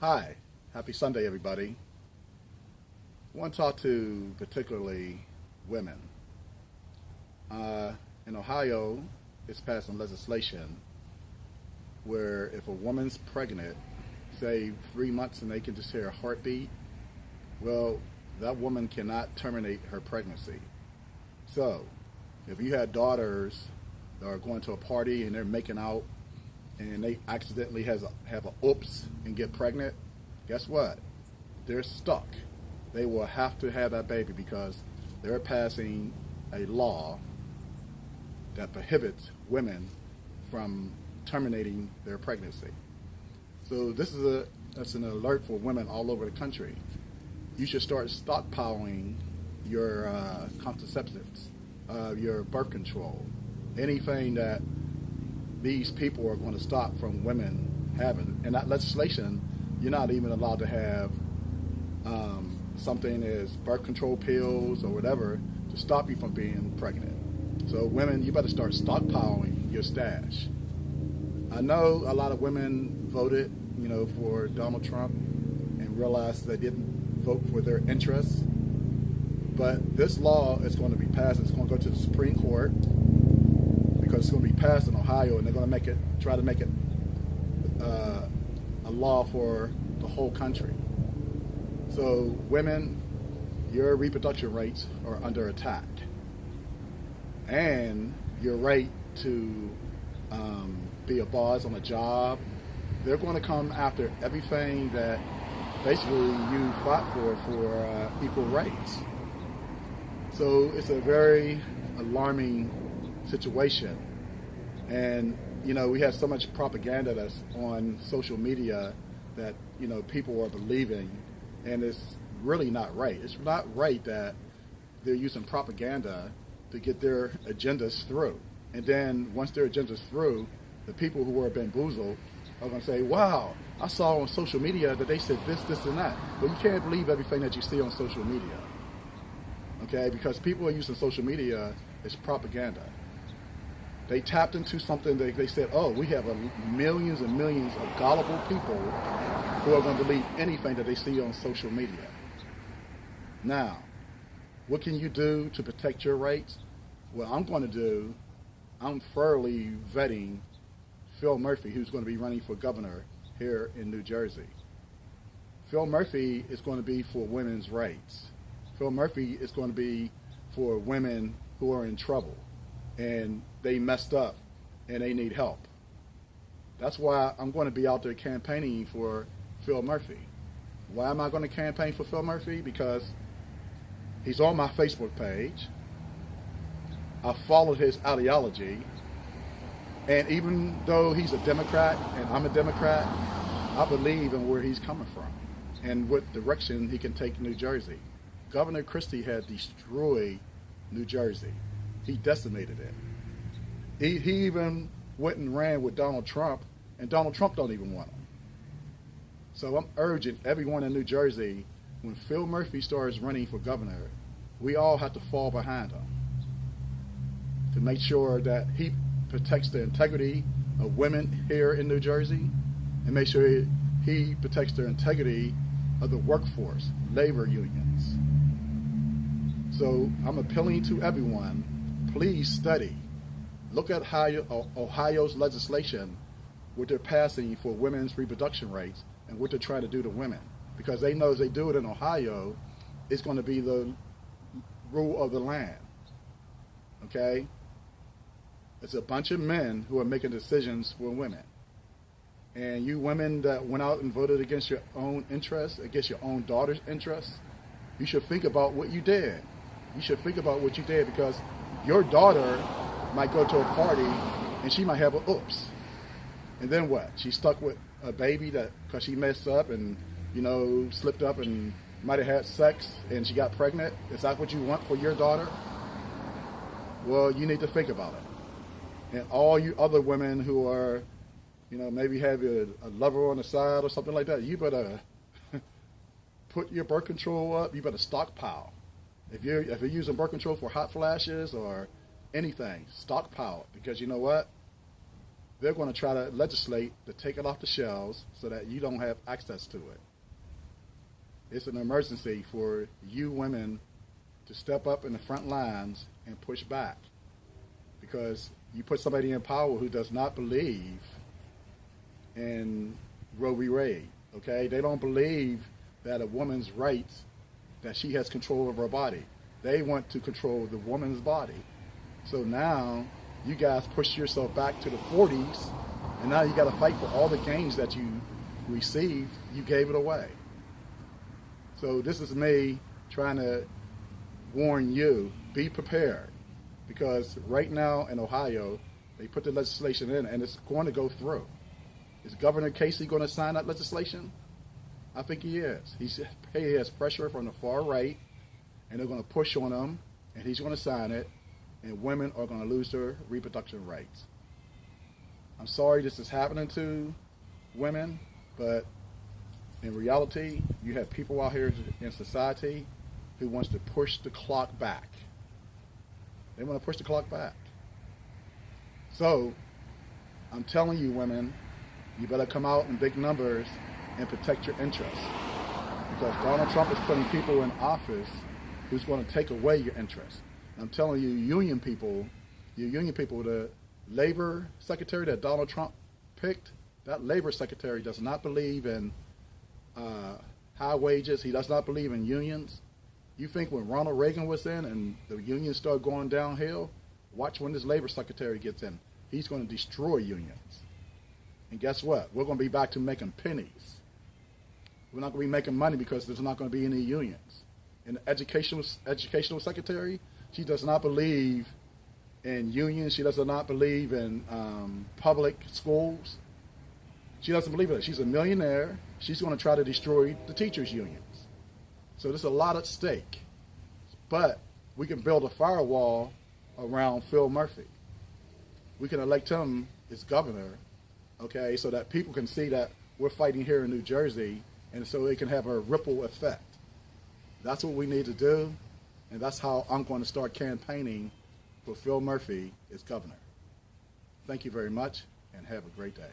Hi, happy Sunday, everybody. I want to talk to particularly women. In Ohio, it's passing legislation where if a woman's pregnant, say 3 months, and they can just hear a heartbeat, well, that woman cannot terminate her pregnancy. So, if you had daughters that are going to a party and they're making out and they accidentally have a oops and get pregnant, guess what? They're stuck. They will have to have that baby because they're passing a law that prohibits women from terminating their pregnancy. So that's an alert for women all over the country. You should start stockpiling your contraceptives, your birth control, anything that these people are going to stop from women having. And that legislation, you're not even allowed to have something as birth control pills or whatever to stop you from being pregnant. So women, you better start stockpiling your stash. I know a lot of women voted, for Donald Trump and realized they didn't vote for their interests. But this law is going to be passed. It's going to go to the Supreme Court because it's going to be passed in Ohio, and they're going to try to make it a law for the whole country. So women, your reproduction rights are under attack, and your right to be a boss on a job. They're going to come after everything that basically you fought for equal rights. So it's a very alarming situation. And, we have so much propaganda that's on social media that, people are believing, and it's really not right. It's not right that they're using propaganda to get their agendas through. And then once their agenda's through, the people who are bamboozled are going to say, wow, I saw on social media that they said this, and that. But you can't believe everything that you see on social media. Okay, because people are using social media as propaganda. They tapped into something that they said, oh, we have millions and millions of gullible people who are going to believe anything that they see on social media. Now, what can you do to protect your rights? What I'm thoroughly vetting Phil Murphy, who's going to be running for governor here in New Jersey. Phil Murphy is going to be for women's rights. Phil Murphy is going to be for women who are in trouble and they messed up and they need help. That's why I'm going to be out there campaigning for Phil Murphy. Why am I going to campaign for Phil Murphy? Because he's on my Facebook page. I followed his ideology. And even though he's a Democrat and I'm a Democrat, I believe in where he's coming from and what direction he can take New Jersey. Governor Christie had destroyed New Jersey. He decimated it. He even went and ran with Donald Trump, and Donald Trump don't even want him. So I'm urging everyone in New Jersey, when Phil Murphy starts running for governor, we all have to fall behind him to make sure that he protects the integrity of women here in New Jersey, and make sure he protects the integrity of the workforce, labor unions. So I'm appealing to everyone, please study. Look at Ohio's legislation, what they're passing for women's reproduction rights and what they're trying to do to women. Because they know if they do it in Ohio, it's going to be the rule of the land. Okay? It's a bunch of men who are making decisions for women. And you women that went out and voted against your own interests, against your own daughter's interests, you should think about what you did. You should think about what you did, because your daughter might go to a party and she might have a oops. And then what? She's stuck with a baby because she messed up and, slipped up and might have had sex and she got pregnant. Is that what you want for your daughter? Well, you need to think about it. And all you other women who are, maybe have a lover on the side or something like that, you better put your birth control up. You better stockpile. If you're using birth control for hot flashes or anything, stockpile it, because you know what? they're going to try to legislate to take it off the shelves so that you don't have access to it. It's an emergency for you women to step up in the front lines and push back, because you put somebody in power who does not believe in Roe v. Wade. Okay, they don't believe that a woman's rights, that she has control over her body. They want to control the woman's body. So now you guys push yourself back to the 40s, and now you got to fight for all the gains that you received. You gave it away. So this is me trying to warn you, be prepared, because right now in Ohio, they put the legislation in and it's going to go through. Is Governor Casey going to sign that legislation? I think he is. He has pressure from the far right, and they're going to push on him, and he's going to sign it, and women are going to lose their reproduction rights. I'm sorry this is happening to women, but in reality, you have people out here in society who wants to push the clock back. They want to push the clock back. So I'm telling you, women, you better come out in big numbers and protect your interests, because Donald Trump is putting people in office who's going to take away your interests. And I'm telling you, union people, the labor secretary that Donald Trump picked, that labor secretary does not believe in high wages. He does not believe in unions. You think when Ronald Reagan was in and the unions started going downhill, watch when this labor secretary gets in. He's going to destroy unions. And guess what? We're going to be back to making pennies. We're not going to be making money because there's not going to be any unions. And the educational secretary, she does not believe in unions. She does not believe in public schools. She doesn't believe in it. She's a millionaire. She's going to try to destroy the teachers' unions. So there's a lot at stake. But we can build a firewall around Phil Murphy. We can elect him as governor, okay, so that people can see that we're fighting here in New Jersey, and so it can have a ripple effect. That's what we need to do, and that's how I'm going to start campaigning for Phil Murphy as governor. Thank you very much, and have a great day.